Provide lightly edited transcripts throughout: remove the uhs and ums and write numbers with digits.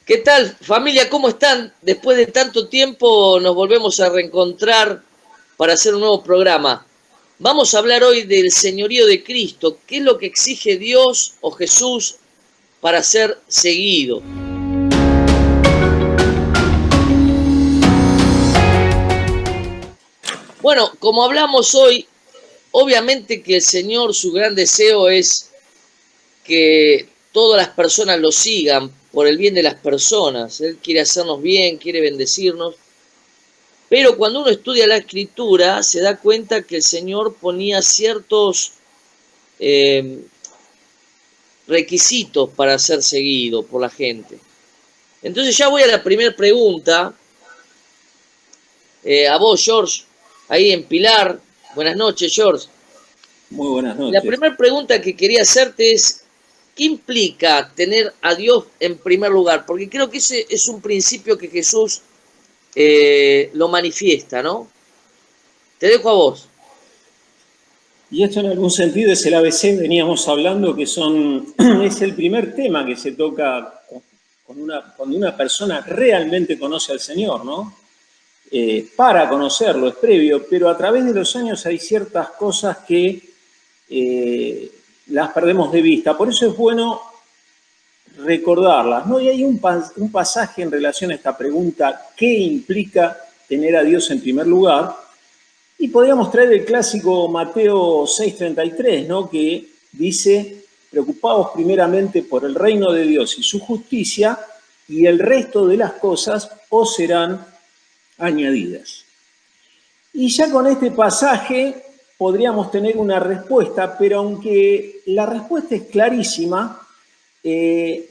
¿Qué tal, familia? ¿Cómo están? Después de tanto tiempo nos volvemos a reencontrar para hacer un nuevo programa. Vamos a hablar hoy del señorío de Cristo. ¿Qué es lo que exige Dios o Jesús para ser seguido? Bueno, como hablamos hoy, obviamente que el Señor, su gran deseo es que todas las personas lo sigan por el bien de las personas. Él quiere hacernos bien, quiere bendecirnos. Pero cuando uno estudia la Escritura, se da cuenta que el Señor ponía ciertos eh, requisitos para ser seguido por la gente. Entonces ya voy a la primera pregunta. A vos, George, ahí en Pilar. Buenas noches, George. Muy buenas La noches. primera pregunta que quería hacerte es, ¿qué implica tener a Dios en primer lugar? Porque creo que ese es un principio que Jesús lo manifiesta, ¿no? Te dejo a vos. Y esto en algún sentido es el ABC, veníamos hablando, que es el primer tema que se toca cuando una persona realmente conoce al Señor, ¿no? Para conocerlo, es previo, pero a través de los años hay ciertas cosas que las perdemos de vista. Por eso es bueno recordarlas, ¿no? Y hay un pasaje en relación a esta pregunta, ¿qué implica tener a Dios en primer lugar? Y podríamos traer el clásico Mateo 6:33, ¿no? Que dice, preocupaos primeramente por el reino de Dios y su justicia, y el resto de las cosas os serán añadidas. Y ya con este pasaje podríamos tener una respuesta, pero aunque la respuesta es clarísima,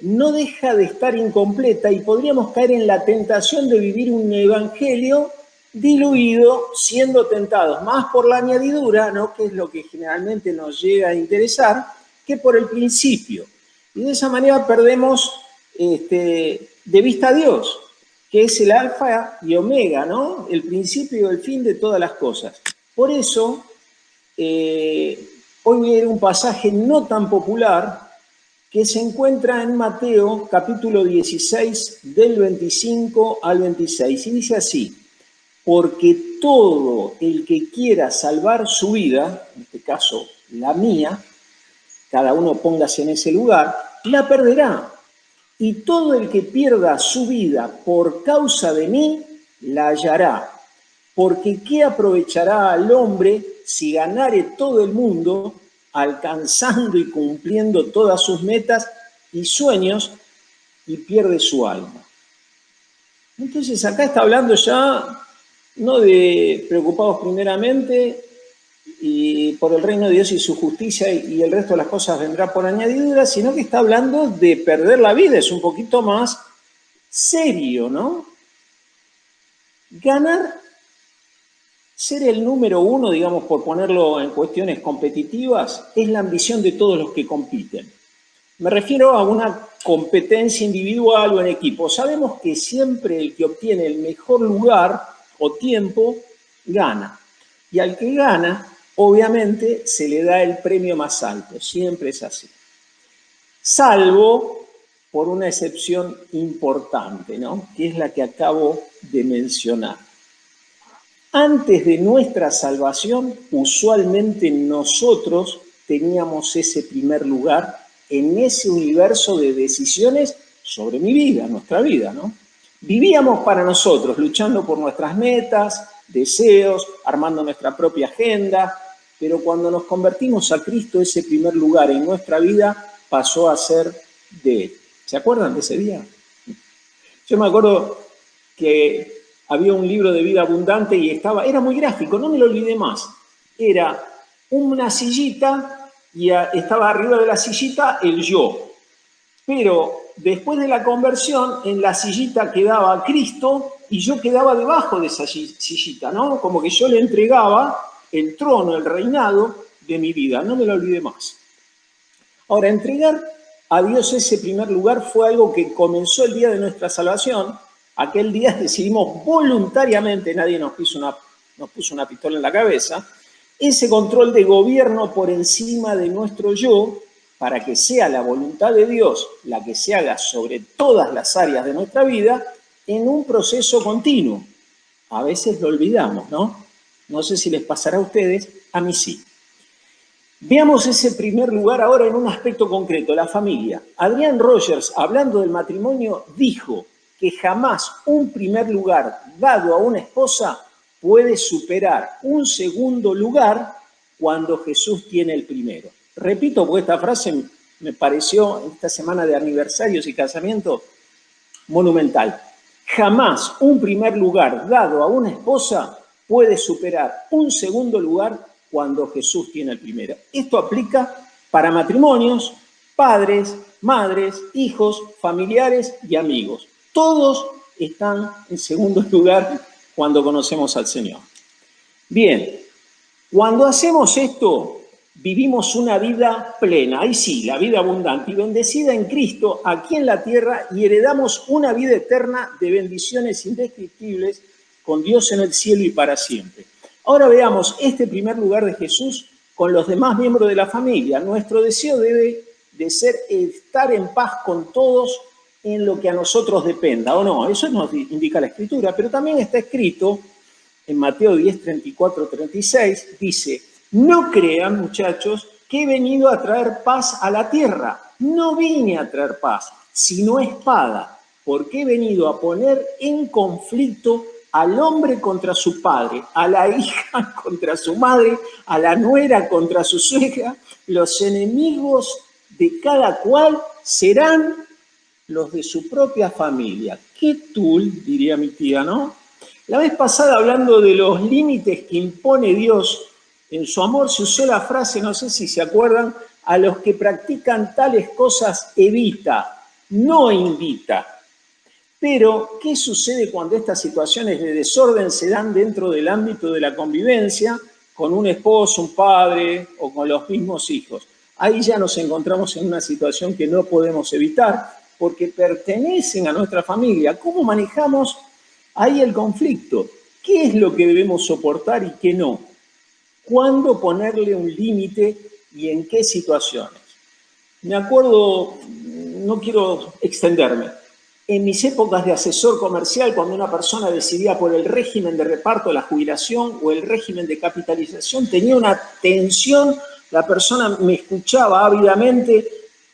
no deja de estar incompleta y podríamos caer en la tentación de vivir un evangelio diluido, siendo tentados más por la añadidura, ¿no? Que es lo que generalmente nos llega a interesar, que por el principio. Y de esa manera perdemos de vista a Dios, que es el alfa y omega, ¿no? El principio y el fin de todas las cosas. Por eso, hoy voy a leer un pasaje no tan popular, que se encuentra en Mateo capítulo 16 del 25 al 26. Y dice así, porque todo el que quiera salvar su vida, en este caso la mía, cada uno póngase en ese lugar, la perderá. Y todo el que pierda su vida por causa de mí, la hallará. Porque ¿qué aprovechará al hombre si ganare todo el mundo, alcanzando y cumpliendo todas sus metas y sueños, y pierde su alma? Entonces acá está hablando ya no de preocupados primeramente y por el reino de Dios y su justicia y el resto de las cosas vendrá por añadidura, sino que está hablando de perder la vida, es un poquito más serio, ¿no? Ganar, ser el número uno, digamos, por ponerlo en cuestiones competitivas, es la ambición de todos los que compiten. Me refiero a una competencia individual o en equipo. Sabemos que siempre el que obtiene el mejor lugar o tiempo gana. Y al que gana, obviamente, se le da el premio más alto. Siempre es así. Salvo por una excepción importante, ¿no? Que es la que acabo de mencionar. Antes de nuestra salvación, usualmente nosotros teníamos ese primer lugar en ese universo de decisiones sobre mi vida, nuestra vida, ¿no? Vivíamos para nosotros, luchando por nuestras metas, deseos, armando nuestra propia agenda, pero cuando nos convertimos a Cristo, ese primer lugar en nuestra vida pasó a ser de Él. ¿Se acuerdan de ese día? Yo me acuerdo que había un libro de vida abundante y era muy gráfico, no me lo olvidé más. Era una sillita y estaba arriba de la sillita el yo. Pero después de la conversión, en la sillita quedaba Cristo y yo quedaba debajo de esa sillita, ¿no? Como que yo le entregaba el trono, el reinado de mi vida. No me lo olvidé más. Ahora, entregar a Dios ese primer lugar fue algo que comenzó el día de nuestra salvación. Aquel día decidimos voluntariamente, nadie nos puso una pistola en la cabeza, ese control de gobierno por encima de nuestro yo, para que sea la voluntad de Dios la que se haga sobre todas las áreas de nuestra vida en un proceso continuo. A veces lo olvidamos, ¿no? No sé si les pasará a ustedes, a mí sí. Veamos ese primer lugar ahora en un aspecto concreto, la familia. Adrian Rogers, hablando del matrimonio, dijo que jamás un primer lugar dado a una esposa puede superar un segundo lugar cuando Jesús tiene el primero. Repito, porque esta frase me pareció en esta semana de aniversarios y casamientos monumental. Jamás un primer lugar dado a una esposa puede superar un segundo lugar cuando Jesús tiene el primero. Esto aplica para matrimonios, padres, madres, hijos, familiares y amigos. Todos están en segundo lugar cuando conocemos al Señor. Bien, cuando hacemos esto, vivimos una vida plena, ahí sí, la vida abundante y bendecida en Cristo aquí en la tierra, y heredamos una vida eterna de bendiciones indescriptibles con Dios en el cielo y para siempre. Ahora veamos este primer lugar de Jesús con los demás miembros de la familia. Nuestro deseo debe de ser estar en paz con todos en lo que a nosotros dependa, ¿o no? Eso nos indica la Escritura, pero también está escrito en Mateo 10, 34, 36, dice: no crean, muchachos, que he venido a traer paz a la tierra. No vine a traer paz, sino espada, porque he venido a poner en conflicto al hombre contra su padre, a la hija contra su madre, a la nuera contra su suegra. Los enemigos de cada cual serán los de su propia familia. Qué tul, diría mi tía, ¿no? La vez pasada, hablando de los límites que impone Dios en su amor, se usó la frase, no sé si se acuerdan: a los que practican tales cosas evita, no invita. Pero, ¿qué sucede cuando estas situaciones de desorden se dan dentro del ámbito de la convivencia con un esposo, un padre o con los mismos hijos? Ahí ya nos encontramos en una situación que no podemos evitar porque pertenecen a nuestra familia. ¿Cómo manejamos ahí el conflicto? ¿Qué es lo que debemos soportar y qué no? ¿Cuándo ponerle un límite y en qué situaciones? Me acuerdo, no quiero extenderme, en mis épocas de asesor comercial, cuando una persona decidía por el régimen de reparto de la jubilación o el régimen de capitalización, tenía una tensión, la persona me escuchaba ávidamente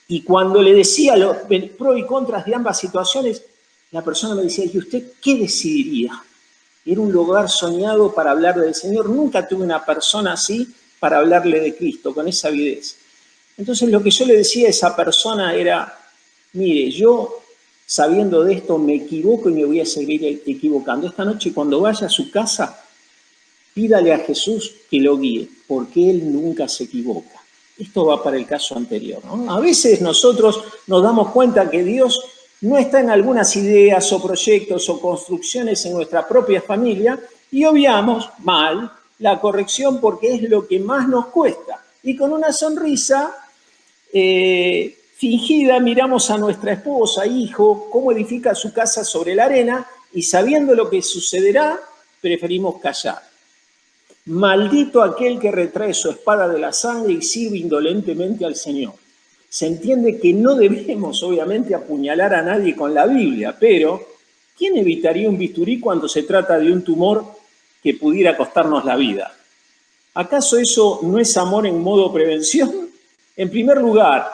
y cuando le decía los pros y contras de ambas situaciones, la persona me decía: ¿y usted qué decidiría? Era un lugar soñado para hablar del Señor. Nunca tuve una persona así para hablarle de Cristo, con esa avidez. Entonces lo que yo le decía a esa persona era: mire, yo sabiendo de esto me equivoco y me voy a seguir equivocando. Esta noche cuando vaya a su casa, pídale a Jesús que lo guíe, porque Él nunca se equivoca. Esto va para el caso anterior, ¿no? A veces nosotros nos damos cuenta que Dios no está en algunas ideas o proyectos o construcciones en nuestra propia familia y obviamos mal la corrección porque es lo que más nos cuesta. Y con una sonrisa fingida miramos a nuestra esposa, hijo, cómo edifica su casa sobre la arena y sabiendo lo que sucederá, preferimos callar. Maldito aquel que retrae su espada de la sangre y sirve indolentemente al Señor. Se entiende que no debemos, obviamente, apuñalar a nadie con la Biblia, pero ¿quién evitaría un bisturí cuando se trata de un tumor que pudiera costarnos la vida? ¿Acaso eso no es amor en modo prevención? En primer lugar,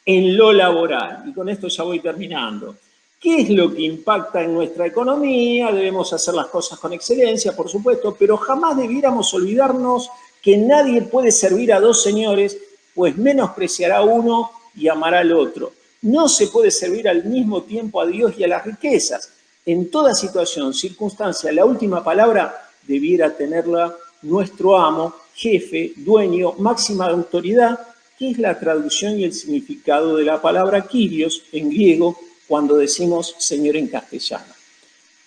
en lo laboral, y con esto ya voy terminando. ¿Qué es lo que impacta en nuestra economía? Debemos hacer las cosas con excelencia, por supuesto, pero jamás debiéramos olvidarnos que nadie puede servir a dos señores, pues menospreciará a uno y amará al otro. No se puede servir al mismo tiempo a Dios y a las riquezas. En toda situación, circunstancia, la última palabra debiera tenerla nuestro amo, jefe, dueño, máxima autoridad, que es la traducción y el significado de la palabra Kyrios en griego, cuando decimos Señor en castellano.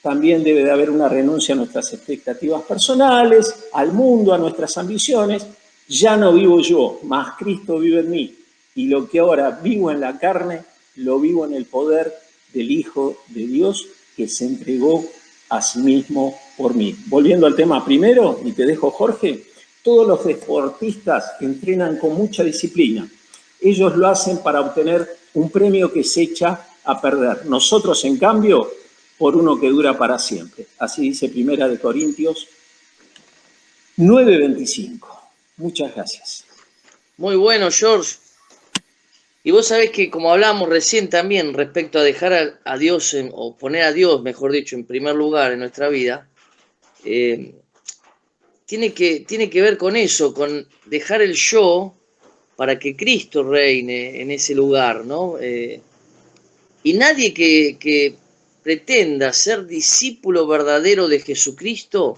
También debe de haber una renuncia a nuestras expectativas personales, al mundo, a nuestras ambiciones. Ya no vivo yo, mas Cristo vive en mí. Y lo que ahora vivo en la carne, lo vivo en el poder del Hijo de Dios que se entregó a sí mismo por mí. Volviendo al tema primero, y te dejo, Jorge, todos los deportistas entrenan con mucha disciplina. Ellos lo hacen para obtener un premio que se echa a perder. Nosotros, en cambio, por uno que dura para siempre. Así dice Primera de Corintios 9:25. Muchas gracias. Muy bueno, George. Y vos sabés que, como hablábamos recién también respecto a dejar a Dios, o poner a Dios, mejor dicho, en primer lugar en nuestra vida, tiene que ver con eso, con dejar el yo para que Cristo reine en ese lugar, ¿no? Y nadie que pretenda ser discípulo verdadero de Jesucristo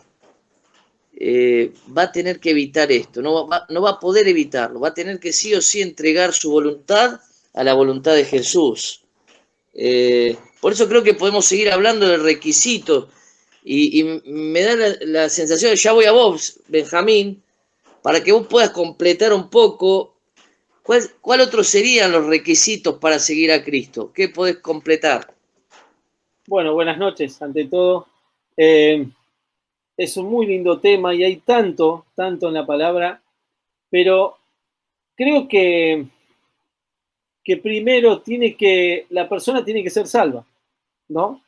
va a tener que evitar esto, no va a poder evitarlo, va a tener que sí o sí entregar su voluntad a la voluntad de Jesús. Por eso creo que podemos seguir hablando de requisitos y me da la sensación de, ya voy a vos, Benjamín, para que vos puedas completar un poco cuál otros serían los requisitos para seguir a Cristo. ¿Qué podés completar? Bueno, buenas noches, ante todo. Es un muy lindo tema y hay tanto en la palabra, pero creo que primero la persona tiene que ser salva, ¿no?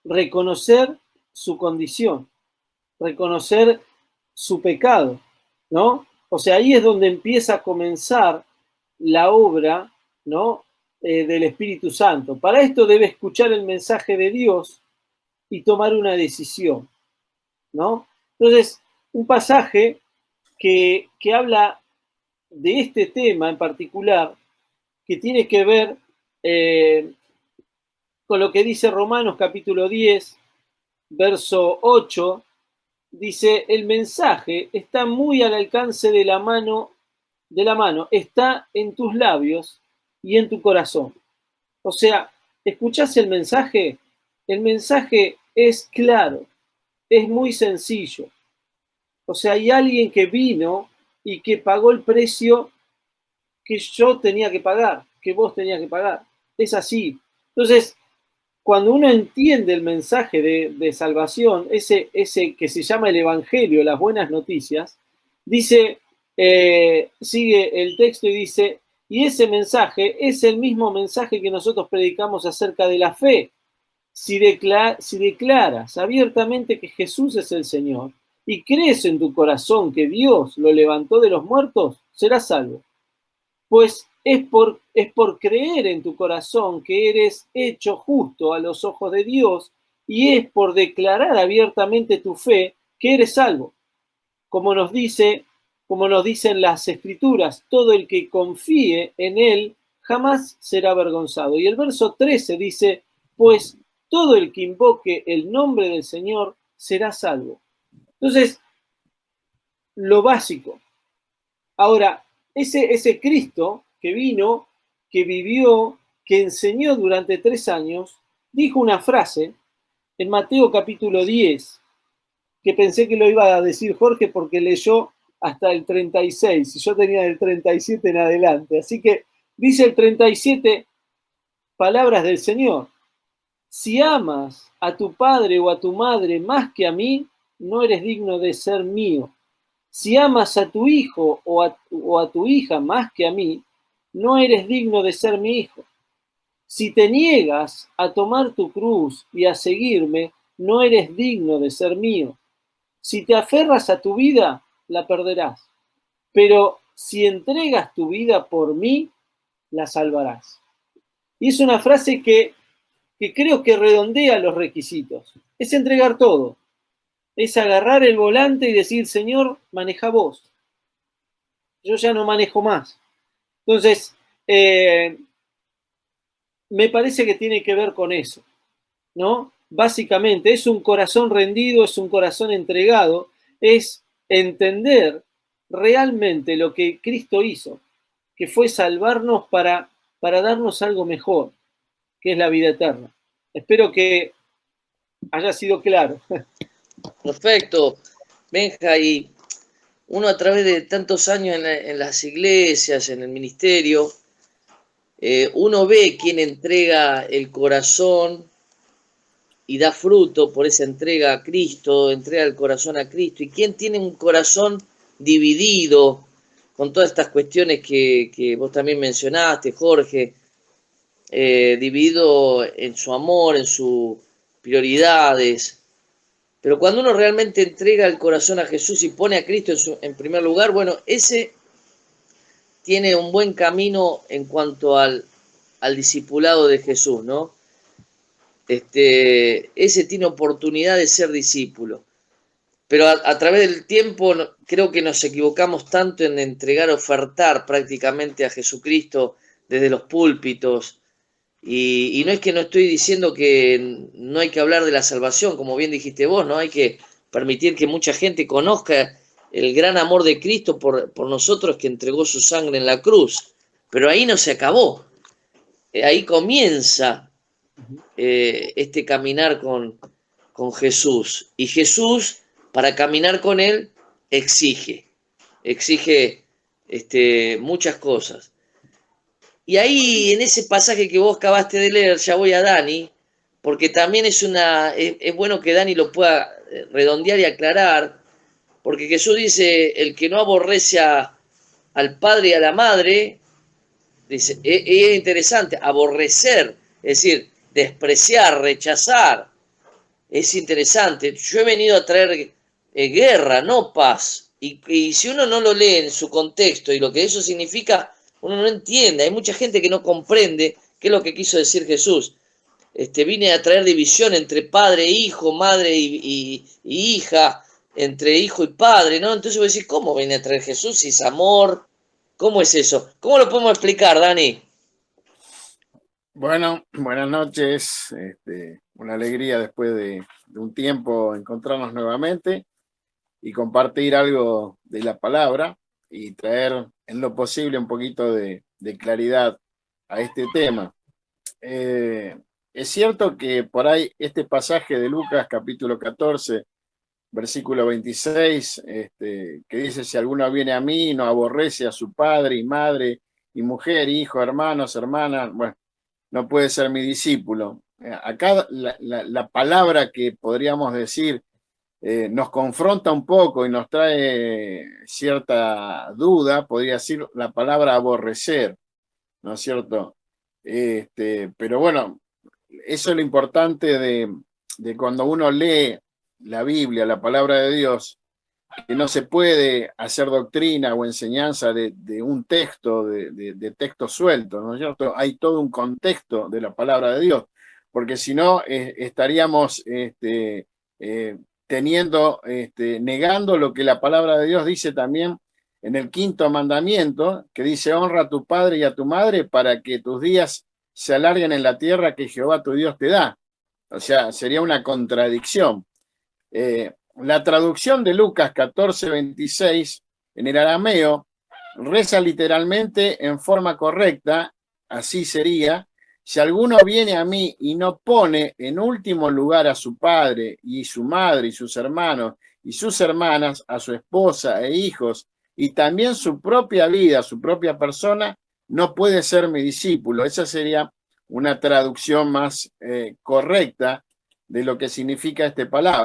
Reconocer su condición, reconocer su pecado, ¿no? O sea, ahí es donde empieza a comenzar la obra, ¿no? Del Espíritu Santo. Para esto debe escuchar el mensaje de Dios y tomar una decisión, ¿no? Entonces, un pasaje que habla de este tema en particular, que tiene que ver con lo que dice Romanos capítulo 10, verso 8, dice, el mensaje está muy al alcance de la mano, está en tus labios y en tu corazón. O sea, ¿escuchás el mensaje? El mensaje es claro, es muy sencillo. O sea, hay alguien que vino y que pagó el precio que yo tenía que pagar, que vos tenías que pagar. Es así. Entonces, cuando uno entiende el mensaje de salvación, ese que se llama el Evangelio, las buenas noticias, dice, sigue el texto y dice, y ese mensaje es el mismo mensaje que nosotros predicamos acerca de la fe. Si declaras abiertamente que Jesús es el Señor y crees en tu corazón que Dios lo levantó de los muertos, serás salvo. Pues es por creer en tu corazón que eres hecho justo a los ojos de Dios y es por declarar abiertamente tu fe que eres salvo. Como nos dicen las Escrituras, todo el que confíe en Él jamás será avergonzado. Y el verso 13 dice, pues todo el que invoque el nombre del Señor será salvo. Entonces, lo básico. Ahora, ese Cristo que vino, que vivió, que enseñó durante 3 años, dijo una frase en Mateo capítulo 10, que pensé que lo iba a decir Jorge porque leyó hasta el 36, y yo tenía el 37 en adelante. Así que dice el 37, palabras del Señor. Si amas a tu padre o a tu madre más que a mí, no eres digno de ser mío. Si amas a tu hijo o a tu hija más que a mí, no eres digno de ser mi hijo. Si te niegas a tomar tu cruz y a seguirme, no eres digno de ser mío. Si te aferras a tu vida, la perderás. Pero si entregas tu vida por mí, la salvarás. Y es una frase que creo que redondea los requisitos. Es entregar todo. Es agarrar el volante y decir, Señor, maneja vos. Yo ya no manejo más. Entonces, me parece que tiene que ver con eso, ¿no? Básicamente, es un corazón rendido, es un corazón entregado, es entender realmente lo que Cristo hizo, que fue salvarnos para darnos algo mejor, que es la vida eterna. Espero que haya sido claro. Perfecto, Benja, y uno a través de tantos años en las iglesias, en el ministerio, uno ve quién entrega el corazón y da fruto por esa entrega a Cristo, entrega el corazón a Cristo, y quién tiene un corazón dividido, con todas estas cuestiones que vos también mencionaste, Jorge, dividido en su amor, en sus prioridades. Pero cuando uno realmente entrega el corazón a Jesús y pone a Cristo en primer lugar, bueno, ese tiene un buen camino en cuanto al discipulado de Jesús, ¿no? Ese tiene oportunidad de ser discípulo. Pero a través del tiempo creo que nos equivocamos tanto en entregar, ofertar prácticamente a Jesucristo desde los púlpitos. Y no es que no estoy diciendo que no hay que hablar de la salvación, como bien dijiste vos, ¿no? Hay que permitir que mucha gente conozca el gran amor de Cristo por nosotros, que entregó su sangre en la cruz. Pero ahí no se acabó. Ahí comienza este caminar con Jesús. Y Jesús, para caminar con Él, exige muchas cosas. Y ahí, en ese pasaje que vos acabaste de leer, ya voy a Dani, porque también es bueno que Dani lo pueda redondear y aclarar, porque Jesús dice, el que no aborrece al padre y a la madre, dice, es interesante, aborrecer, es decir, despreciar, rechazar, es interesante. Yo he venido a traer guerra, no paz, y si uno no lo lee en su contexto y lo que eso significa, uno no entiende. Hay mucha gente que no comprende qué es lo que quiso decir Jesús. Vine a traer división entre padre e hijo, madre y hija, entre hijo y padre, ¿no? Entonces voy a decir, ¿cómo viene a traer Jesús si es amor? ¿Cómo es eso? ¿Cómo lo podemos explicar, Dani? Bueno, buenas noches. Una alegría después de un tiempo encontrarnos nuevamente y compartir algo de la palabra y traer en lo posible un poquito de claridad a este tema. Es cierto que por ahí este pasaje de Lucas capítulo 14, versículo 26, que dice, si alguno viene a mí, no aborrece a su padre y madre y mujer, hijo, hermanos, hermanas, bueno, no puede ser mi discípulo. Acá la palabra que podríamos decir nos confronta un poco y nos trae cierta duda, podría decir la palabra aborrecer, ¿no es cierto? Pero bueno, eso es lo importante de cuando uno lee la Biblia, la palabra de Dios, que no se puede hacer doctrina o enseñanza de un texto, de texto suelto, ¿no es cierto? Hay todo un contexto de la palabra de Dios, porque si no estaríamos negando lo que la palabra de Dios dice también en el 5.º mandamiento, que dice, honra a tu padre y a tu madre para que tus días se alarguen en la tierra que Jehová tu Dios te da. O sea, sería una contradicción. La traducción de Lucas 14:26 en el arameo reza literalmente en forma correcta, así sería, si alguno viene a mí y no pone en último lugar a su padre y su madre y sus hermanos y sus hermanas, a su esposa e hijos, y también su propia vida, su propia persona, no puede ser mi discípulo. Esa sería una traducción más correcta de lo que significa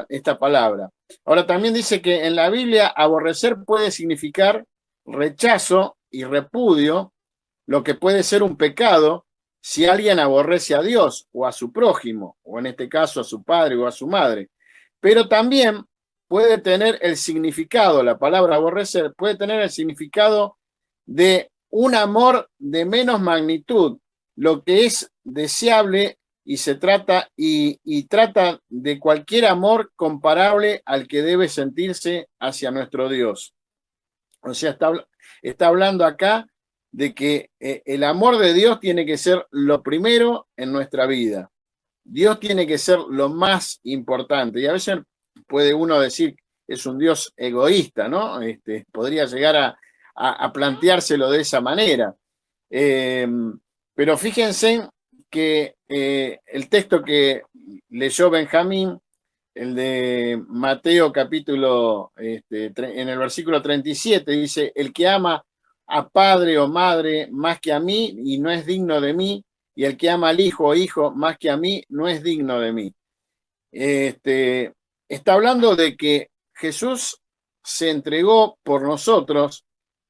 esta palabra. Ahora también dice que en la Biblia aborrecer puede significar rechazo y repudio, lo que puede ser un pecado si alguien aborrece a Dios o a su prójimo, o en este caso a su padre o a su madre. Pero también puede tener el significado, la palabra aborrecer, puede tener el significado de un amor de menos magnitud, lo que es deseable y se trata y trata de cualquier amor comparable al que debe sentirse hacia nuestro Dios. O sea, está hablando acá de que el amor de Dios tiene que ser lo primero en nuestra vida. Dios tiene que ser lo más importante. Y a veces puede uno decir es un Dios egoísta, ¿no? Podría llegar a planteárselo de esa manera. Pero fíjense que el texto que leyó Benjamín, el de Mateo capítulo, en el versículo 37, dice, el que ama a padre o madre más que a mí y no es digno de mí, y el que ama al hijo o hijo más que a mí no es digno de mí. Está hablando de que Jesús se entregó por nosotros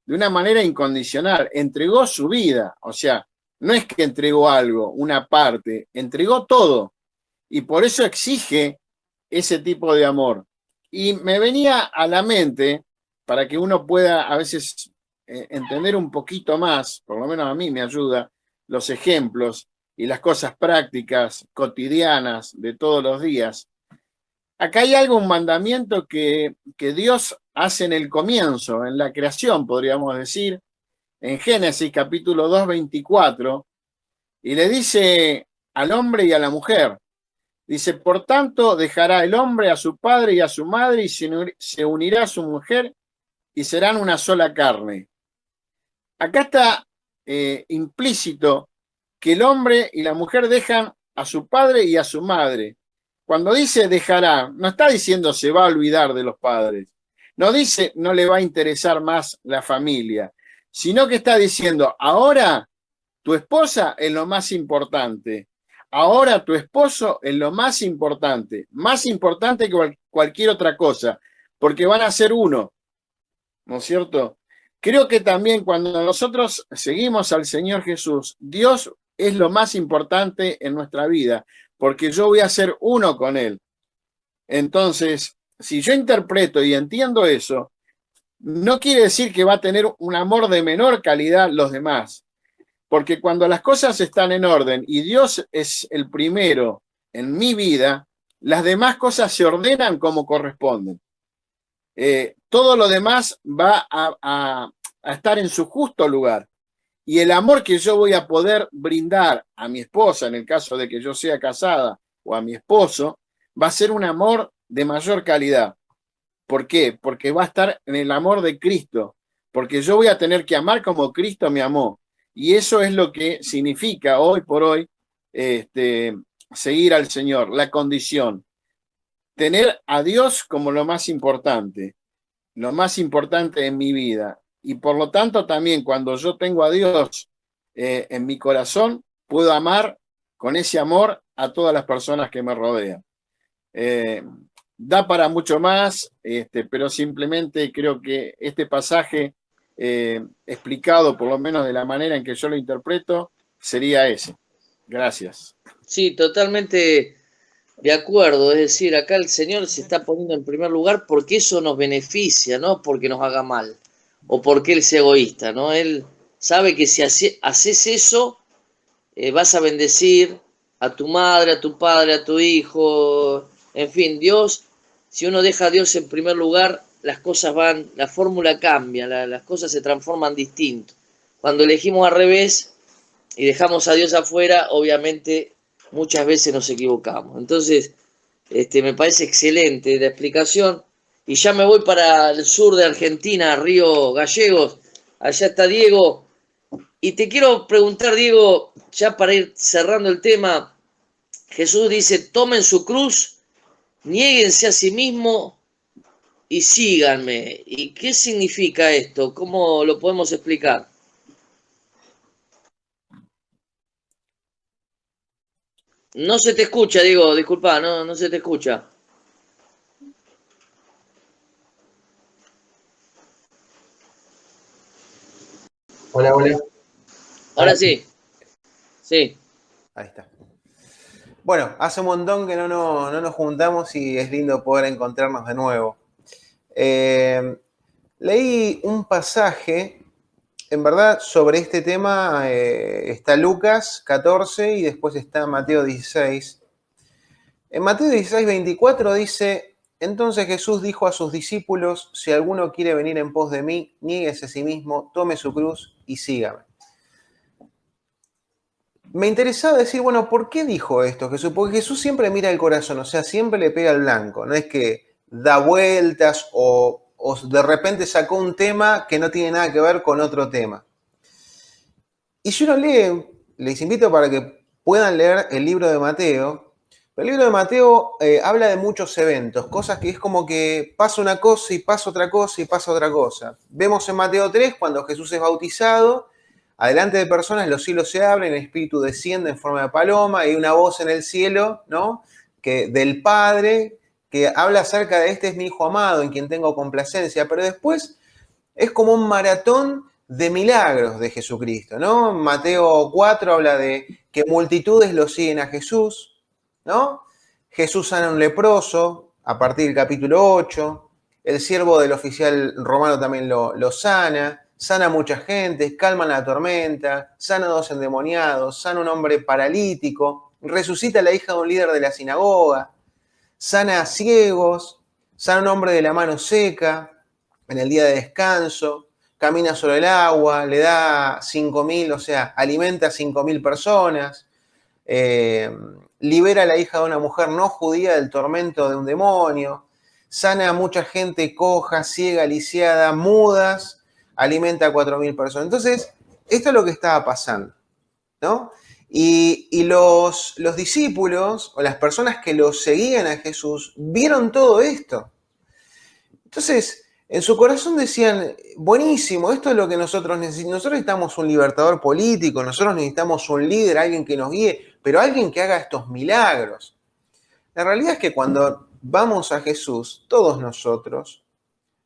de una manera incondicional, entregó su vida, o sea, no es que entregó algo, una parte, entregó todo, y por eso exige ese tipo de amor. Y me venía a la mente, para que uno pueda a veces entender un poquito más, por lo menos a mí me ayuda, los ejemplos y las cosas prácticas, cotidianas, de todos los días. Acá hay algo, un mandamiento que Dios hace en el comienzo, en la creación, podríamos decir, en Génesis capítulo 2, 24, y le dice al hombre y a la mujer, dice, por tanto, dejará el hombre a su padre y a su madre y se unirá a su mujer y serán una sola carne. Acá está implícito que el hombre y la mujer dejan a su padre y a su madre. Cuando dice dejará, no está diciendo se va a olvidar de los padres. No dice no le va a interesar más la familia, sino que está diciendo ahora tu esposa es lo más importante. Ahora tu esposo es lo más importante que cualquier otra cosa, porque van a ser uno, ¿no es cierto? Creo que también cuando nosotros seguimos al Señor Jesús, Dios es lo más importante en nuestra vida, porque yo voy a ser uno con Él. Entonces, si yo interpreto y entiendo eso, no quiere decir que va a tener un amor de menor calidad los demás. Porque cuando las cosas están en orden y Dios es el primero en mi vida, las demás cosas se ordenan como corresponden. Todo lo demás va a estar en su justo lugar. Y el amor que yo voy a poder brindar a mi esposa, en el caso de que yo sea casada, o a mi esposo, va a ser un amor de mayor calidad. ¿Por qué? Porque va a estar en el amor de Cristo. Porque yo voy a tener que amar como Cristo me amó. Y eso es lo que significa hoy por hoy seguir al Señor, la condición. Tener a Dios como lo más importante en mi vida. Y por lo tanto también cuando yo tengo a Dios en mi corazón, puedo amar con ese amor a todas las personas que me rodean. Da para mucho más, pero simplemente creo que este pasaje explicado, por lo menos de la manera en que yo lo interpreto, sería ese. Gracias. Sí, totalmente de acuerdo. Es decir, acá el Señor se está poniendo en primer lugar porque eso nos beneficia, no porque nos haga mal o porque Él sea egoísta, ¿no? Él sabe que si haces eso, vas a bendecir a tu madre, a tu padre, a tu hijo, en fin, Dios, si uno deja a Dios en primer lugar, las cosas van, la fórmula cambia, las cosas se transforman distinto. Cuando elegimos al revés y dejamos a Dios afuera, obviamente muchas veces nos equivocamos. Entonces, me parece excelente la explicación. Y ya me voy para el sur de Argentina, Río Gallegos. Allá está Diego. Y te quiero preguntar, Diego, ya para ir cerrando el tema, Jesús dice, tomen su cruz, niéguense a sí mismo y síganme. ¿Y qué significa esto? ¿Cómo lo podemos explicar? No se te escucha, Diego, disculpa, no se te escucha. Hola, hola. Ahora sí, sí. Ahí está. Bueno, hace un montón que no nos juntamos y es lindo poder encontrarnos de nuevo. Leí un pasaje, en verdad, sobre este tema. Está Lucas 14 y después está Mateo 16. En Mateo 16, 24 dice, entonces Jesús dijo a sus discípulos, si alguno quiere venir en pos de mí, niéguese a sí mismo, tome su cruz y sígame. Me interesaba decir, bueno, ¿por qué dijo esto Jesús? Porque Jesús siempre mira el corazón, o sea, siempre le pega al blanco. No es que da vueltas o de repente sacó un tema que no tiene nada que ver con otro tema. Y si uno lee, les invito para que puedan leer el libro de Mateo. El libro de Mateo habla de muchos eventos, cosas que es como que pasa una cosa y pasa otra cosa y pasa otra cosa. Vemos en Mateo 3 cuando Jesús es bautizado. Adelante de personas los cielos se abren, el Espíritu desciende en forma de paloma, hay una voz en el cielo, ¿no? Del Padre, que habla acerca de este es mi Hijo amado, en quien tengo complacencia. Pero después Es como un maratón de milagros de Jesucristo, ¿no? Mateo 4 habla de que multitudes lo siguen a Jesús, ¿no? Jesús sana a un leproso a partir del capítulo 8. El siervo del oficial romano también lo sana a mucha gente, calma la tormenta, sana a 2 endemoniados, sana a un hombre paralítico, resucita a la hija de un líder de la sinagoga, sana a ciegos, sana a un hombre de la mano seca en el día de descanso, camina sobre el agua, le da 5.000, o sea, alimenta a 5.000 personas, libera a la hija de una mujer no judía del tormento de un demonio, sana a mucha gente coja, ciega, lisiada, mudas, alimenta a 4.000 personas. Entonces, esto es lo que estaba pasando, ¿no? Y los discípulos o las personas que lo seguían a Jesús vieron todo esto. Entonces, en su corazón decían, buenísimo, esto es lo que nosotros necesitamos. Nosotros necesitamos un libertador político, nosotros necesitamos un líder, alguien que nos guíe, pero alguien que haga estos milagros. La realidad es que cuando vamos a Jesús, todos nosotros,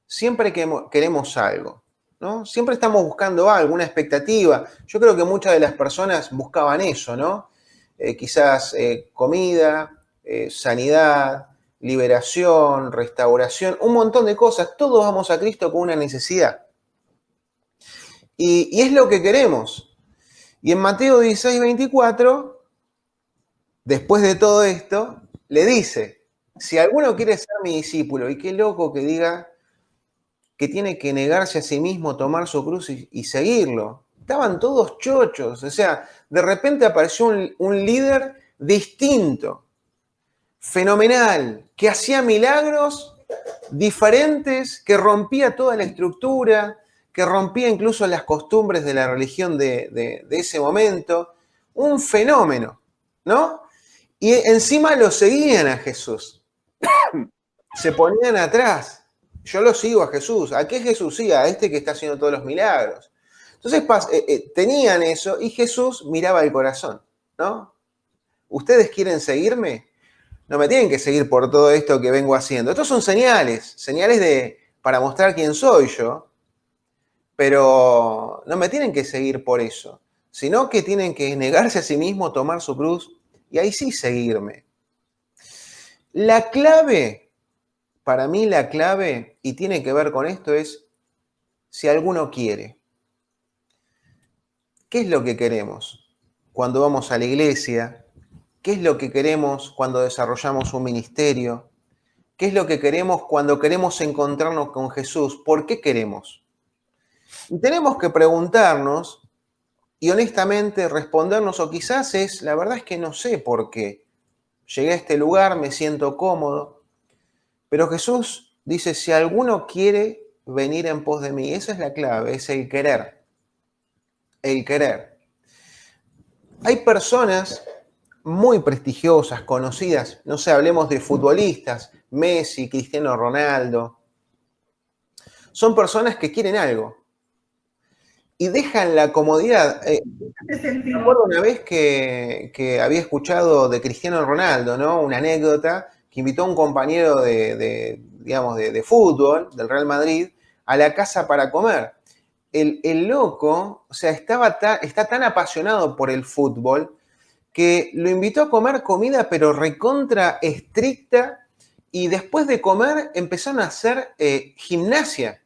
siempre queremos algo, ¿no? Siempre estamos buscando algo, una expectativa. Yo creo que muchas de las personas buscaban eso, ¿no? Quizás comida, sanidad, liberación, restauración, un montón de cosas. Todos vamos a Cristo con una necesidad. Y es lo que queremos. Y en Mateo 16:24, después de todo esto, le dice, si alguno quiere ser mi discípulo, y qué loco que diga que tiene que negarse a sí mismo, tomar su cruz y seguirlo. Estaban todos chochos, o sea, de repente apareció un líder distinto, fenomenal, que hacía milagros diferentes, que rompía toda la estructura, que rompía incluso las costumbres de la religión de ese momento. Un fenómeno, ¿no? Y encima lo seguían a Jesús. Se ponían atrás. Yo lo sigo a Jesús. ¿A qué Jesús? Sí, a este que está haciendo todos los milagros. Entonces tenían eso y Jesús miraba el corazón, ¿no? ¿Ustedes quieren seguirme? No me tienen que seguir por todo esto que vengo haciendo. Estos son señales para mostrar quién soy yo, pero no me tienen que seguir por eso, sino que tienen que negarse a sí mismo, tomar su cruz y ahí sí seguirme. La clave, para mí la clave, y tiene que ver con esto, es si alguno quiere. ¿Qué es lo que queremos cuando vamos a la iglesia? ¿Qué es lo que queremos cuando desarrollamos un ministerio? ¿Qué es lo que queremos cuando queremos encontrarnos con Jesús? ¿Por qué queremos? Y tenemos que preguntarnos y honestamente respondernos, o quizás la verdad es que no sé por qué. Llegué a este lugar, me siento cómodo, pero Jesús dice, si alguno quiere venir en pos de mí, esa es la clave, es el querer. El querer. Hay personas muy prestigiosas, conocidas, no sé, hablemos de futbolistas, Messi, Cristiano Ronaldo. Son personas que quieren algo y dejan la comodidad. Me acuerdo una vez que había escuchado de Cristiano Ronaldo, ¿no? Una anécdota que invitó a un compañero de fútbol del Real Madrid a la casa para comer. El loco, o sea, está tan apasionado por el fútbol que lo invitó a comer comida pero recontra estricta y después de comer empezaron a hacer gimnasia.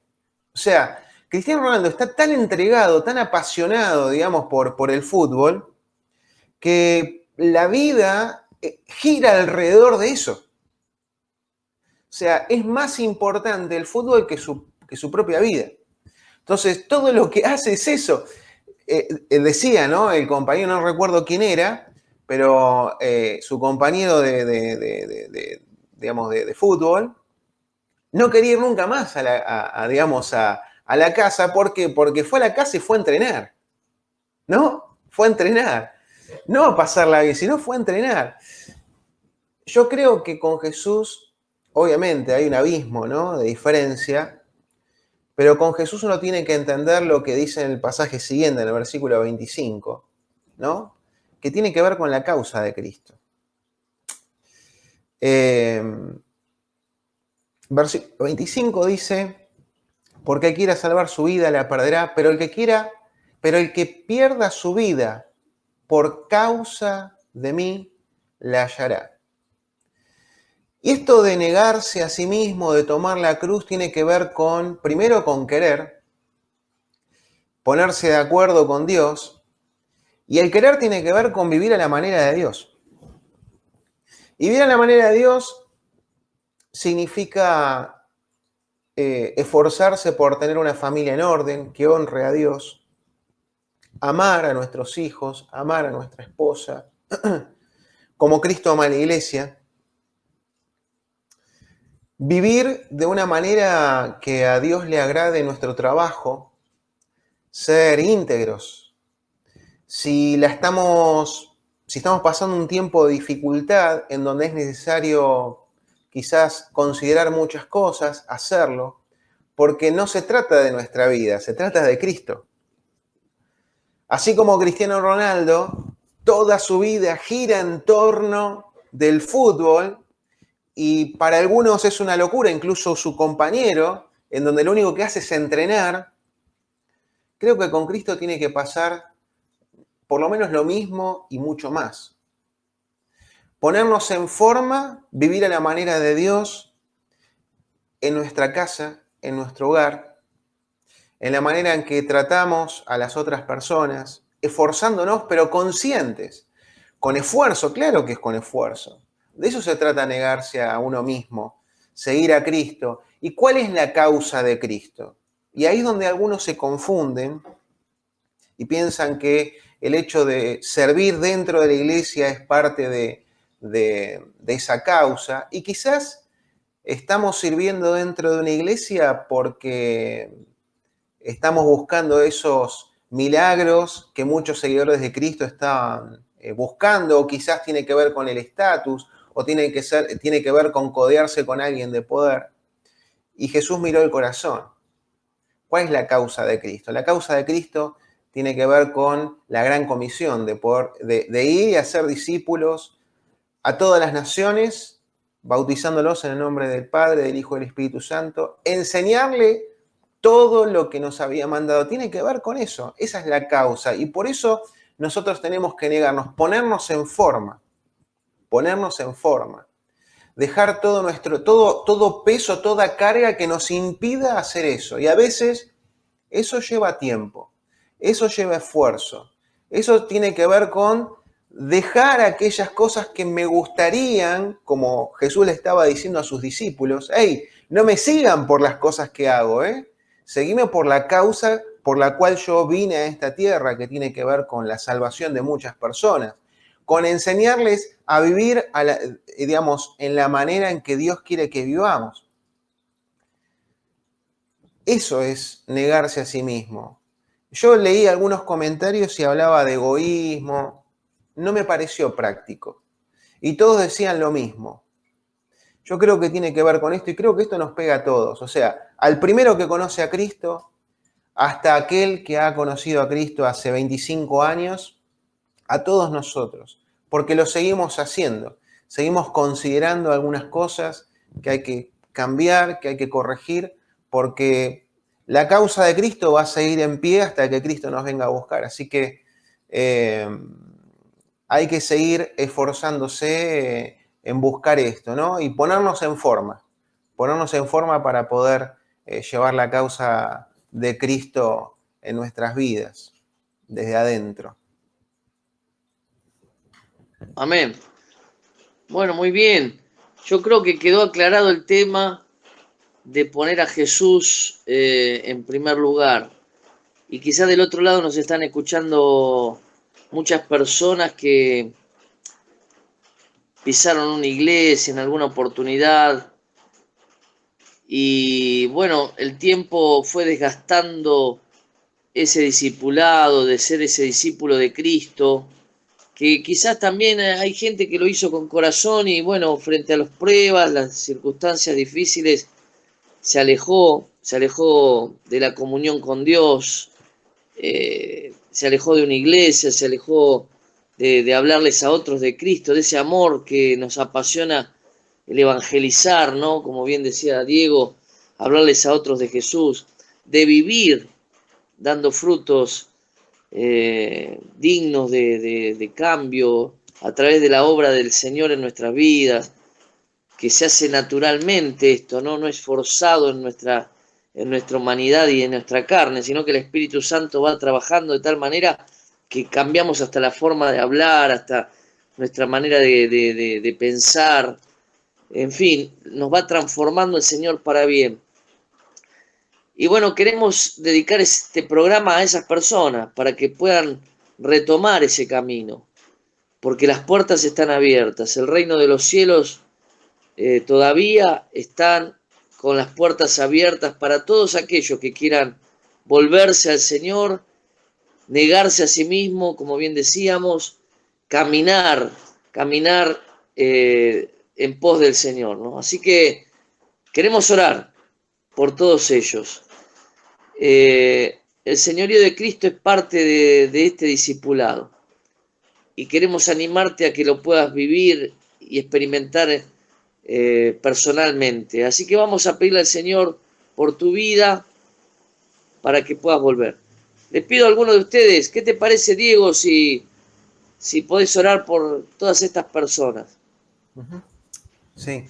O sea, Cristiano Ronaldo está tan entregado, tan apasionado, digamos, por el fútbol, que la vida gira alrededor de eso. O sea, es más importante el fútbol que su propia vida. Entonces, todo lo que hace es eso. Decía, ¿no? El compañero, no recuerdo quién era, pero su compañero de fútbol no quería ir nunca más a la casa. ¿Por qué? Porque fue a la casa y fue a entrenar. ¿No? Fue a entrenar. No a pasarla bien, sino fue a entrenar. Yo creo que con Jesús, obviamente, hay un abismo, ¿no? De diferencia. Pero con Jesús uno tiene que entender lo que dice en el pasaje siguiente, en el versículo 25, ¿no? Que tiene que ver con la causa de Cristo. Versículo 25 dice, Porque el que quiera salvar su vida la perderá, pero el que pierda su vida por causa de mí la hallará. Y esto de negarse a sí mismo, de tomar la cruz, tiene que ver primero con querer, ponerse de acuerdo con Dios, y el querer tiene que ver con vivir a la manera de Dios. Y vivir a la manera de Dios significa esforzarse por tener una familia en orden, que honre a Dios, amar a nuestros hijos, amar a nuestra esposa, como Cristo ama a la iglesia, vivir de una manera que a Dios le agrade nuestro trabajo, ser íntegros. Si estamos pasando un tiempo de dificultad en donde es necesario quizás considerar muchas cosas, hacerlo, porque no se trata de nuestra vida, se trata de Cristo. Así como Cristiano Ronaldo, toda su vida gira en torno del fútbol y para algunos es una locura, incluso su compañero, en donde lo único que hace es entrenar. Creo que con Cristo tiene que pasar por lo menos lo mismo y mucho más. Ponernos en forma, vivir a la manera de Dios en nuestra casa, en nuestro hogar, en la manera en que tratamos a las otras personas, esforzándonos, pero conscientes, con esfuerzo, claro que es con esfuerzo. De eso se trata negarse a uno mismo, seguir a Cristo. ¿Y cuál es la causa de Cristo? Y ahí es donde algunos se confunden y piensan que el hecho de servir dentro de la iglesia es parte de esa causa. Y quizás estamos sirviendo dentro de una iglesia porque estamos buscando esos milagros que muchos seguidores de Cristo estaban buscando, o quizás tiene que ver con el estatus, o tiene que ver con codearse con alguien de poder. Y Jesús miró el corazón. ¿Cuál es la causa de Cristo? La causa de Cristo tiene que ver con la gran comisión de ir y hacer discípulos a todas las naciones, bautizándolos en el nombre del Padre, del Hijo y del Espíritu Santo, enseñarle todo lo que nos había mandado. Tiene que ver con eso. Esa es la causa. Y por eso nosotros tenemos que negarnos, ponernos en forma. Dejar todo peso, toda carga que nos impida hacer eso. Y a veces eso lleva tiempo, eso lleva esfuerzo. Eso tiene que ver con dejar aquellas cosas que me gustarían, como Jesús le estaba diciendo a sus discípulos, hey, no me sigan por las cosas que hago, seguime por la causa por la cual yo vine a esta tierra, que tiene que ver con la salvación de muchas personas, con enseñarles a vivir, en la manera en que Dios quiere que vivamos. Eso es negarse a sí mismo. Yo leí algunos comentarios y hablaba de egoísmo. No me pareció práctico. Y todos decían lo mismo. Yo creo que tiene que ver con esto y creo que esto nos pega a todos. O sea, al primero que conoce a Cristo, hasta aquel que ha conocido a Cristo hace 25 años, a todos nosotros. Porque lo seguimos haciendo. Seguimos considerando algunas cosas que hay que cambiar, que hay que corregir, porque la causa de Cristo va a seguir en pie hasta que Cristo nos venga a buscar. Así que hay que seguir esforzándose en buscar esto, ¿no? Y ponernos en forma para poder llevar la causa de Cristo en nuestras vidas, desde adentro. Amén. Bueno, muy bien. Yo creo que quedó aclarado el tema de poner a Jesús en primer lugar. Y quizás del otro lado nos están escuchando muchas personas que pisaron una iglesia en alguna oportunidad y bueno, el tiempo fue desgastando ese discipulado, de ser ese discípulo de Cristo, que quizás también hay gente que lo hizo con corazón y bueno, frente a las pruebas, las circunstancias difíciles, se alejó de la comunión con Dios, se alejó de una iglesia, se alejó de hablarles a otros de Cristo, de ese amor que nos apasiona el evangelizar, ¿no? Como bien decía Diego, hablarles a otros de Jesús. de vivir dando frutos dignos de cambio a través de la obra del Señor en nuestras vidas, que se hace naturalmente esto, no es forzado en nuestra humanidad y en nuestra carne, sino que el Espíritu Santo va trabajando de tal manera que cambiamos hasta la forma de hablar, hasta nuestra manera de pensar, en fin, nos va transformando el Señor para bien. Y bueno, queremos dedicar este programa a esas personas para que puedan retomar ese camino, porque las puertas están abiertas, el reino de los cielos todavía están con las puertas abiertas para todos aquellos que quieran volverse al Señor, negarse a sí mismo, como bien decíamos, caminar en pos del Señor, ¿no? Así que queremos orar por todos ellos. El señorío de Cristo es parte de este discipulado y queremos animarte a que lo puedas vivir y experimentar personalmente. Así que vamos a pedirle al Señor por tu vida para que puedas volver. Les pido a alguno de ustedes, ¿qué te parece, Diego, si podés orar por todas estas personas? Sí.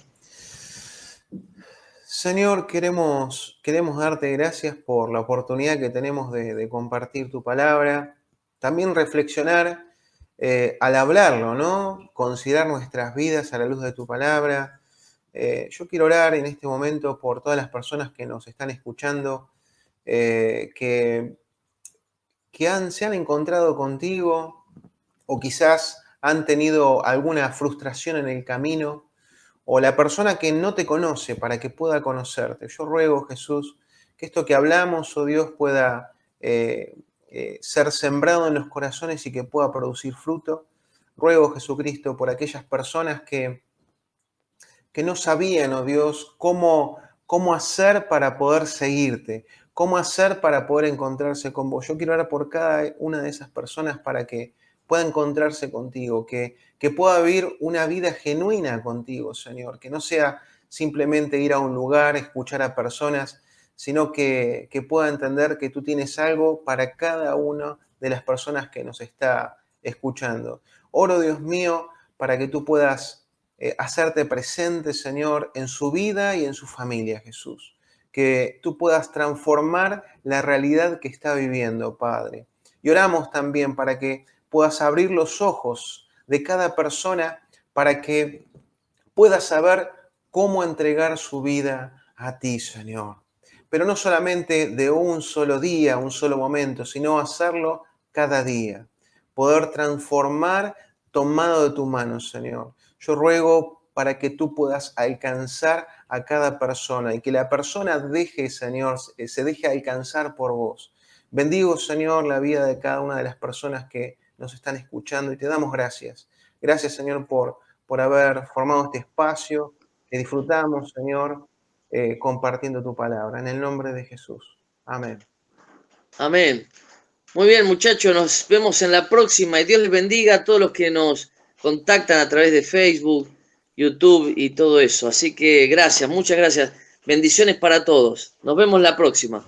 Señor, queremos darte gracias por la oportunidad que tenemos de compartir tu palabra, también reflexionar al hablarlo, ¿no? Considerar nuestras vidas a la luz de tu palabra. Yo quiero orar en este momento por todas las personas que nos están escuchando, que se han encontrado contigo o quizás han tenido alguna frustración en el camino, o la persona que no te conoce para que pueda conocerte. Yo ruego, Jesús, que esto que hablamos, oh Dios, pueda ser sembrado en los corazones y que pueda producir fruto. Ruego, Jesucristo, por aquellas personas que no sabían, oh Dios, cómo hacer para poder seguirte, cómo hacer para poder encontrarse con vos. Yo quiero orar por cada una de esas personas para que pueda encontrarse contigo, que pueda vivir una vida genuina contigo, Señor, que no sea simplemente ir a un lugar, escuchar a personas, sino que pueda entender que tú tienes algo para cada una de las personas que nos está escuchando. Oro, Dios mío, para que tú puedas hacerte presente, Señor, en su vida y en su familia, Jesús. Que tú puedas transformar la realidad que está viviendo, Padre. Y oramos también para que puedas abrir los ojos de cada persona para que pueda saber cómo entregar su vida a ti, Señor. Pero no solamente de un solo día, un solo momento, sino hacerlo cada día. Poder transformar tomado de tu mano, Señor. Yo ruego para que tú puedas alcanzar a cada persona y que la persona deje, Señor, se deje alcanzar por vos. Bendigo, Señor, la vida de cada una de las personas que nos están escuchando y te damos gracias. Gracias, Señor, por haber formado este espacio que disfrutamos, Señor, compartiendo tu palabra. En el nombre de Jesús. Amén. Amén. Muy bien, muchachos, nos vemos en la próxima y Dios les bendiga a todos los que nos contactan a través de Facebook, YouTube y todo eso. Así que gracias, muchas gracias. Bendiciones para todos. Nos vemos la próxima.